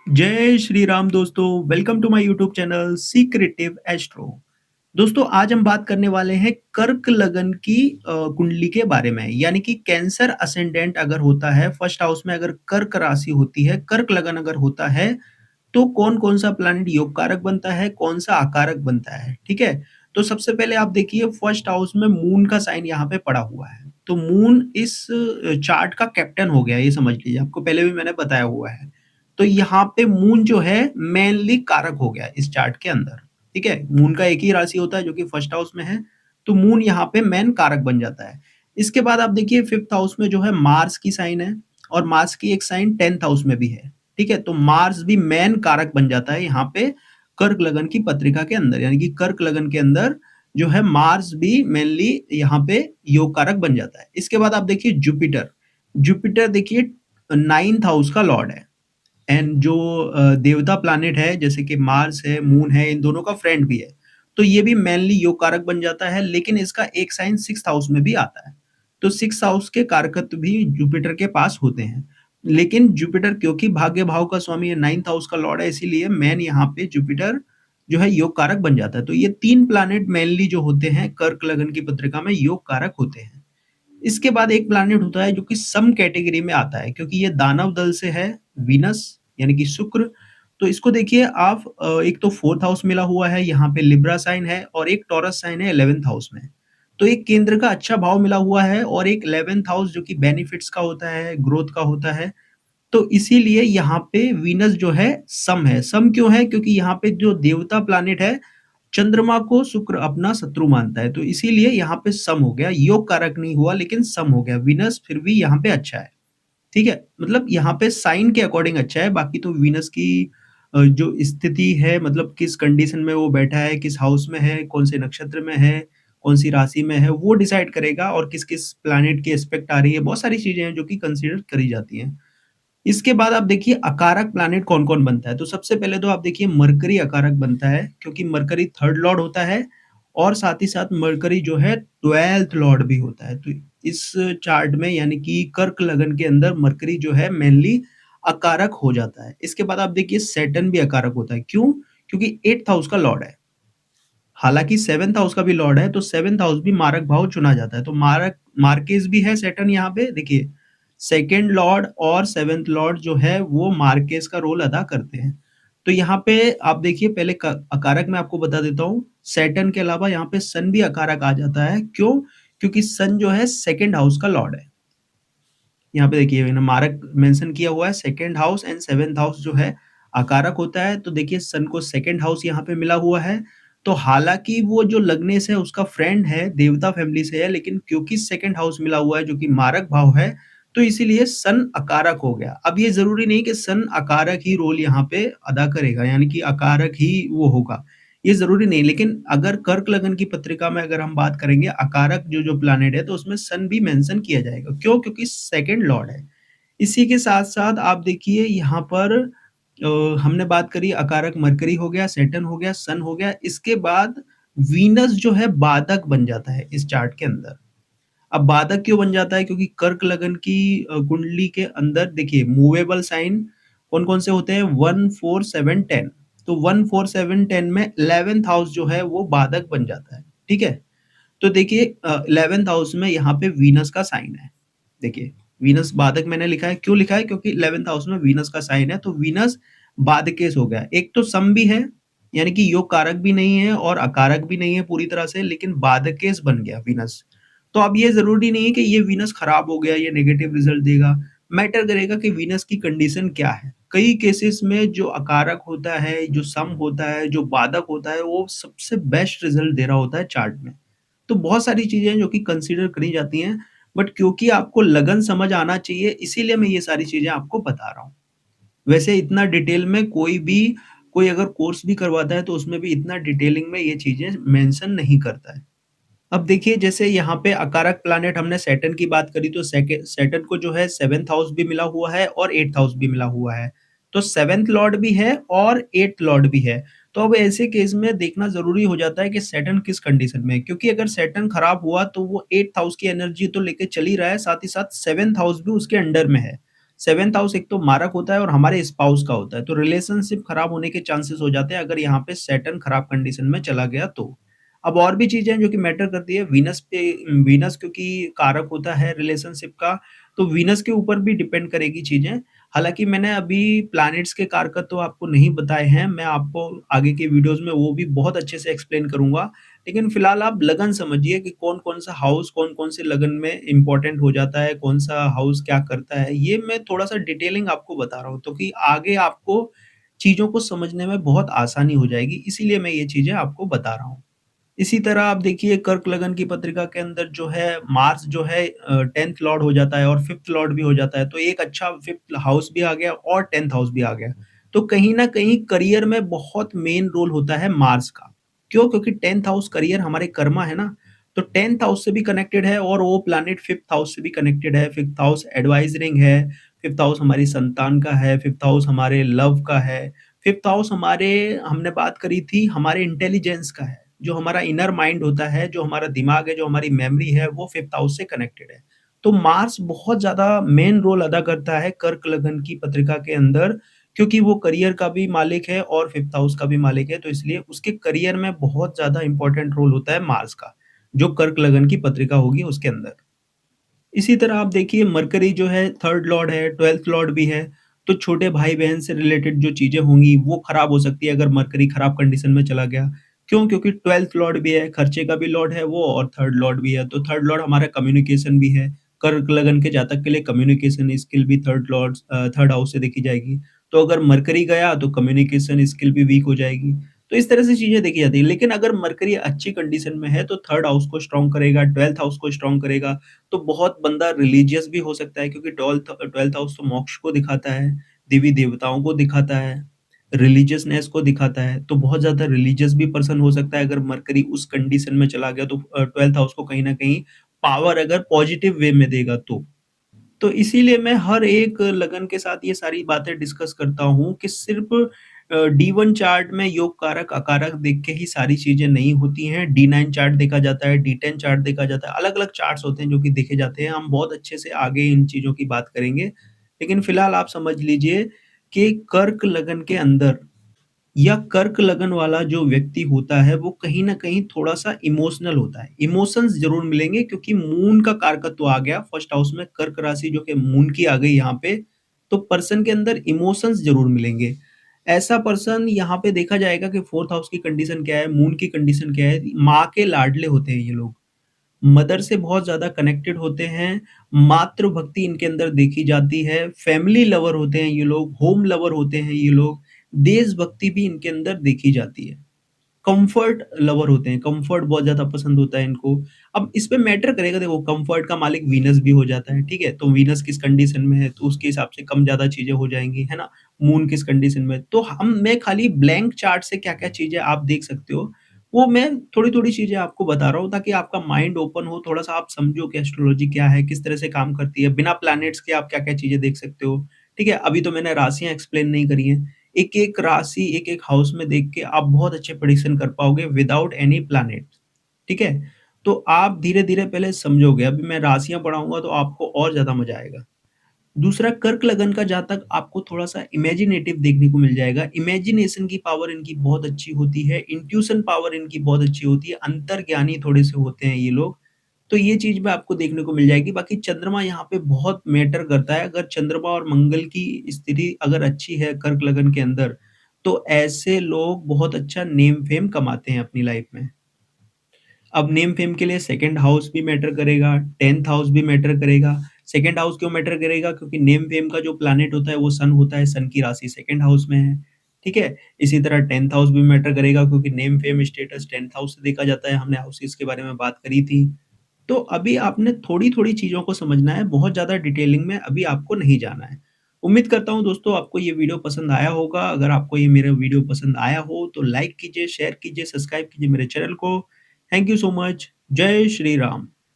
जय श्री राम दोस्तों, welcome to my YouTube channel Secretive Astro. दोस्तों आज हम बात करने वाले हैं कर्क लगन की कुंडली के बारे में। यानी कि कैंसर असेंडेंट अगर होता है, फर्स्ट हाउस में अगर कर्क राशि होती है, कर्क लगन अगर होता है, तो कौन-कौन सा प्लैनेट योग कारक बनता है, कौन सा अकारक बनता है, ठीक है? तो सबसे पहले आप देखिए फर्स्ट हाउस में मून का साइन यहाँ पे पड़ा हुआ है। तो मून इस चार्ट का कैप्टन हो गया, ये समझ लीजिए, आपको पहले भी मैंने बताया हुआ है। तो यहाँ पे मून जो है मेनली कारक हो गया इस चार्ट के अंदर, ठीक है? मून का एक ही राशि होता है जो कि फर्स्ट हाउस में है, तो मून यहाँ पे मेन कारक बन जाता है। इसके बाद आप देखिए फिफ्थ हाउस में जो है मार्स की साइन है और मार्स की एक साइन 10th हाउस में भी है, ठीक है? तो मार्स भी मेन कारक बन जाता है यहाँ पे कर्क लगन की पत्रिका के अंदर, यानी कि कर्क लगन के अंदर जो है मार्स भी मेनली यहाँ पे योग कारक बन जाता है। इसके बाद आप देखिए जुपिटर, जुपिटर देखिए 9th हाउस का लॉर्ड है। एंड जो देवता प्लैनेट है जैसे कि मार्स है, मून है, इन दोनों का फ्रेंड भी है। तो ये भी मेनली योग कारक बन जाता है, लेकिन इसका एक साइन 6th हाउस में भी आता है। तो 6th हाउस के कारकत्व भी जुपिटर के पास होते हैं। लेकिन जुपिटर क्योंकि भाग्य भाव का स्वामी है, 9th हाउस का लॉर्ड है, इसीलिए मेन यहाँ पे जुपिटर जो है योग कारक बन जाता है। तो ये 3 प्लैनेट मेनली जो होते हैं कर्क लगन की पत्रिका में योग कारक होते हैं। इसके बाद एक प्लैनेट होता है जो कि सम कैटेगरी में आता है, क्योंकि ये दानव दल से है, वीनस यानी कि शुक्र। तो इसको देखिए आप, एक तो 4th हाउस मिला हुआ है, यहाँ पे लिब्रा साइन है और एक टॉरस साइन है 11th हाउस में। तो एक केंद्र का अच्छा भाव मिला हुआ है और एक 11th हाउस जो कि बेनिफिट्स का होता है, ग्रोथ का होता है। तो इसीलिए यहाँ पे वीनस जो है सम है। सम क्यों है? क्योंकि यहाँ पे जो देवता प्लैनेट है, चंद्रमा को शुक्र अपना शत्रु मानता है, तो इसीलिए यहाँ पे सम हो गया। योग कारक नहीं हुआ लेकिन सम हो गया। वीनस फिर भी यहाँ पे अच्छा है, ठीक है? मतलब यहाँ पे साइन के अकॉर्डिंग अच्छा है, बाकी तो वीनस की जो स्थिति है, मतलब किस कंडीशन में वो बैठा है, किस हाउस में है, कौन से नक्षत्र में है, कौन सी राशि में है, वो डिसाइड करेगा और किस-किस प्लैनेट की एस्पेक्ट आ रही है। बहुत सारी चीजें हैं जो कि कंसीडर करी जाती हैं। इसके बाद आप देखिए अकारक प्लैनेट कौन-कौन बनता है। तो सबसे पहले तो आप देखिए मरकरी अकारक बनता है, क्योंकि मरकरी 3rd लॉर्ड होता है और साथ ही साथ मरकरी जो है 12th लॉर्ड भी होता है। तो इस चार्ट में यानी कि कर्क लगन के अंदर मरकरी जो है मेनली अकारक हो जाता है। इसके बाद आप देखिए सैटर्न भी अकारक होता है। क्यों? क्योंकि 8th हाउस का लॉर्ड है। हालाँकि 7th हाउस का भी लॉर्ड है, तो 7th हाउस भी मारक भाव चुना जाता है। तो मारक मार्केस भी है सैटर्न यहाँ पे देखिए, 2nd लॉर्ड और 7th लॉर्ड जो है वो मार्केस का रोल अदा करते हैं। तो यहाँ पे आप देखिए पहले क अकारक मैं आपको बता देता हूँ। सैटर्न के अलावा यहाँ पे सन भी अकारक आ जाता है। क्यों? क्योंकि सन जो है 2nd हाउस का लॉर्ड है। यहाँ पे देखिए मैंने मारक मेंशन किया हुआ है, 2nd house and 7th house जो है अकारक होता है। तो देखिए सन को 2nd हाउस यहाँ पे मिला हुआ है। तो हालाँकि वो जो लग्नेश है उसका फ्रेंड है, देवता फैमिली से है, लेकिन क्योंकि 2nd हाउस मिला हुआ है जो कि मारक भाव है, तो इसीलिए सन अकारक हो गया। अब ये ज़रूरी नहीं कि सन अकारक ही रोल यहाँ पे अदा करेगा, यानी कि अकारक ही वो होगा, ये ज़रूरी नहीं। लेकिन अगर कर्क लगन की पत्रिका में अगर हम बात करेंगे अकारक जो-जो प्लैनेट है, तो उसमें सन भी मेंशन किया जाएगा। क्यों? क्योंकि 2nd लॉर्ड है। इसी के साथ-साथ आप देखिए यहाँ पर हमने बात करी अकारक मरकरी हो गया, सैटर्न हो गया, सन हो गया। इसके बाद वीनस जो है बाधक बन जाता है इस चार्ट के अंदर। अब बाधक क्यों बन जाता है? क्योंकि कर्क लगन की कुंडली के अंदर देखिए मूवेबल साइन कौन-कौन से होते हैं? 1, 4, 7, 10। तो 1, 4, 7, 10 में 11th हाउस जो है वो बाधक बन जाता है, ठीक है? तो देखिए 11th हाउस में यहाँ पे वीनस का साइन है। देखिए वीनस बाधक मैंने लिखा है, क्यों लिखा है? क्योंकि 11th हाउस में वीनस का साइन है, तो वीनस बाधकेश हो गया। एक तो सम भी है, यानी कि योग कारक भी नहीं है और अकारक भी नहीं है पूरी तरह से, लेकिन बाधकेश बन गया वीनस। तो अब ये ज़रूरी नहीं है कि ये वीनस खराब हो गया, ये नेगेटिव रिज़ल्ट देगा। मैटर करेगा कि वीनस की कंडीशन क्या है। कई केसेस में जो अकारक होता है, जो सम होता है, जो बाधक होता है, वो सबसे बेस्ट रिज़ल्ट दे रहा होता है चार्ट में। तो बहुत सारी चीज़ें हैं जो कि कंसीडर करी जाती हैं, बट क्योंकि आपको लगन समझ आना चाहिए, इसीलिए मैं ये सारी चीज़ें आपको बता रहा हूँ। वैसे इतना डिटेल में कोई अगर कोर्स भी करवाता है, तो उसमें भी इतना डिटेलिंग में ये चीज़ें मेंशन नहीं करता है। अब देखिए जैसे यहाँ पे अकारक प्लैनेट हमने सैटर्न की बात करी, तो सैटर्न को जो है 7th हाउस भी मिला हुआ है और 8th हाउस भी मिला हुआ है। तो 7th लॉर्ड भी है और 8th लॉर्ड भी है। तो अब ऐसे केस में देखना ज़रूरी हो जाता है कि सैटर्न किस कंडीशन में है, क्योंकि अगर सैटर्न खराब हुआ तो वो 8th हाउस की एनर्जी तो लेके चल ही रहा है, साथ ही साथ 7th हाउस भी उसके अंडर में है। 7th हाउस एक तो मारक होता है और हमारे स्पाउस का होता है, तो रिलेशनशिप खराब होने के चांसेस हो जाते हैं अगर यहाँ पे सैटर्न खराब कंडीशन में चला गया तो। अब और भी चीज़ें हैं जो कि मैटर करती है, वीनस क्योंकि कारक होता है रिलेशनशिप का, तो वीनस के ऊपर भी डिपेंड करेगी चीज़ें। हालाँकि मैंने अभी प्लैनेट्स के कारक तो आपको नहीं बताए हैं, मैं आपको आगे के वीडियोज़ में वो भी बहुत अच्छे से एक्सप्लेन करूँगा। लेकिन फिलहाल आप लगन समझिए कि कौन-कौन सा हाउस कौन-कौन से लगन में इम्पोर्टेंट हो जाता है, कौन-सा हाउस क्या करता है, ये मैं थोड़ा-सा डिटेलिंग आपको बता रहा हूँ, तो कि आगे आपको चीज़ों को समझने में बहुत आसानी हो जाएगी, इसीलिए मैं ये चीज़ें आपको बता रहा हूँ। इसी तरह आप देखिए कर्क लगन की पत्रिका के अंदर जो है मार्स जो है 10th लॉर्ड हो जाता है और 5th लॉर्ड भी हो जाता है, तो एक अच्छा 5th हाउस भी आ गया और 10th हाउस भी आ गया। तो कहीं न कहीं करियर में बहुत मेन रोल होता है मार्स का। क्यों? क्योंकि 10th हाउस करियर हमारे कर्मा है ना, तो 10th हाउस से भी कनेक्टेड है और वो प्लैनेट 5th हाउस से भी कनेक्टेड है। 5th हाउस एडवाइज़रिंग है, 5th हाउस हमारी संतान का है, 5th हाउस हमारे लव का है, 5th हाउस हमारे हमने बात करी थी हमारे इंटेलिजेंस का है। जो हमारा इनर माइंड होता है, जो हमारा दिमाग है, जो हमारी मेमोरी है, वो 5th हाउस से कनेक्टेड है। तो मार्स बहुत ज़्यादा मेन रोल अदा करता है कर्क लगन की पत्रिका के अंदर, क्योंकि वो करियर का भी मालिक है और 5th हाउस का भी मालिक है, तो इसलिए उसके करियर में बहुत ज़्यादा इम्पोर्टेंट रोल होता है मार्स का, जो कर्क लगन की पत्रिका होगी उसके अंदर। इसी तरह आप देखिए मरकरी जो है 3rd लॉर्ड है, 12th लॉर्ड भी है, तो छोटे भाई-बहन से रिलेटेड जो चीज़ें होंगी वो खराब हो सकती है अगर मरकरी खराब कंडीशन में चला गया। क्यों? क्योंकि 12th लॉर्ड भी है, खर्चे का भी लॉर्ड है वो और 3rd लॉर्ड भी है, तो 3rd लॉर्ड हमारा कम्युनिकेशन भी है। कर्क लगन के जातक के लिए कम्युनिकेशन स्किल भी 3rd हाउस से देखी जाएगी। तो अगर मरकरी गया तो कम्युनिकेशन स्किल भी वीक हो जाएगी। तो इस तरह से चीज़ें देखी जाती हैं। लेकिन अगर मरकरी अच्छी कंडीशन में है तो 3rd हाउस को स्ट्रॉन्ग करेगा, 12th हाउस को स्ट्रॉन्ग करेगा, तो बहुत बंदा रिलीजियस भी हो सकता है क्योंकि 12th हाउस तो मोक्ष को दिखाता है, देवी-देवताओं को दिखाता है, रिलीजियसनेस को दिखाता है, तो बहुत ज़्यादा रिलीजियस भी पर्सन हो सकता है अगर मरकरी उस कंडीशन में चला गया तो 12th हाउस को कहीं न कहीं पावर अगर पॉजिटिव वे में देगा तो। तो इसीलिए मैं हर एक लगन के साथ ये सारी बातें डिस्कस करता हूँ कि सिर्फ़ D1 चार्ट में योग कारक, अकारक देख के ही सारी चीज़ें नहीं होती हैं। D9 चार्ट देखा जाता है, D10 चार्ट देखा जाता है, अलग-अलग चार्ट्स होते हैं जो कि देखे जाते हैं। हम बहुत अच्छे से आगे इन चीज़ों की बात करेंगे। लेकिन फिलहाल आप समझ लीजिए कि कर्क लगन के अंदर या कर्क लगन वाला जो व्यक्ति होता है, वो कहीं न कहीं थोड़ा-सा इमोशनल होता है। इमोशंस ज़रूर मिलेंगे क्योंकि मून का कारकत्व आ गया फर्स्ट हाउस में, कर्क राशि जो कि मून की आ गई यहाँ पे, तो पर्सन के अंदर इमोशंस ज़रूर मिलेंगे। ऐसा पर्सन यहाँ पे देखा जाएगा कि 4th हाउस की कंडीशन क्या है, मून की कंडीशन क्या है, माँ के लाडले होते हैं ये लोग। मदर से बहुत ज़्यादा कनेक्टेड होते हैं, मातृ भक्ति इनके अंदर देखी जाती है, फैमिली लवर होते हैं ये लोग, होम लवर होते हैं ये लोग, देशभक्ति भी इनके अंदर देखी जाती है। कम्फर्ट लवर होते हैं, कम्फर्ट बहुत ज़्यादा पसंद होता है इनको। अब इसपे मैटर करेगा देखो कम्फर्ट का मालिक वीनस भी हो जाता है, ठीक है? तो वीनस किस कंडीशन में है, तो उसके हिसाब से कम-ज़्यादा चीज़ें हो जाएँगी, है ना? मून किस कंडीशन में है, तो मैं खाली ब्लैंक चार्ट से क्या-क्या चीज़ें आप देख सकते हो, वो मैं थोड़ी-थोड़ी चीज़ें आपको बता रहा हूँ ताकि आपका माइंड ओपन हो, थोड़ा-सा आप समझो कि एस्ट्रोलॉजी क्या है, किस तरह से काम करती है, बिना प्लैनेट्स के आप क्या-क्या चीज़ें देख सकते हो, ठीक है? अभी तो मैंने राशियाँ एक्सप्लेन नहीं करी हैं। एक-एक राशि, एक-एक हाउस में देख के आप बहुत अच्छे प्रेडिक्शन कर पाओगे विदाउट एनी प्लैनेट, ठीक है? तो आप धीरे-धीरे पहले समझोगे, अभी मैं राशियाँ पढ़ाऊँगा तो आपको और ज़्यादा मज़ा आएगा। दूसरा कर्क लगन का जातक आपको थोड़ा-सा इमेजिनेटिव देखने को मिल जाएगा, इमेजिनेशन की पावर इनकी बहुत अच्छी होती है, इंट्यूशन पावर इनकी बहुत अच्छी होती है, अंतर्ज्ञानी थोड़े-से होते हैं ये लोग, तो ये चीज़ में आपको देखने को मिल जाएगी। बाकी चंद्रमा यहाँ पे बहुत मैटर करता है, अगर चंद्रमा और मंगल की स्थिति अगर अच्छी है कर्क लगन के अंदर, तो ऐसे लोग बहुत अच्छा नेम-फेम कमाते हैं अपनी लाइफ़ में। अब नेम फेम के लिए सेकंड हाउस भी मैटर करेगा, 10th हाउस भी मैटर करेगा। सेकंड हाउस क्यों मैटर करेगा? क्योंकि नेम फेम का जो प्लैनेट होता है वो सन होता है, सन की राशि सेकंड हाउस में है, ठीक है? इसी तरह 10th हाउस भी मैटर करेगा क्योंकि name fame status 10th house से देखा जाता है, हमने हाउसेस के बारे में बात करी थी। तो अभी आपने थोड़ी-थोड़ी चीज़ों को समझना है, बहुत ज़्यादा डिटेलिंग में अभी आपको नहीं जाना है। उम्मीद करता हूँ दोस्तों आपको ये वीडियो पसंद आया होगा, अगर आपको ये मेरा वीडियो पसंद आया हो तो लाइक कीजिए, शेयर कीजिए, सब्सक्राइब कीजिए मेरे चैनल को। Thank you so much. जय श्री राम।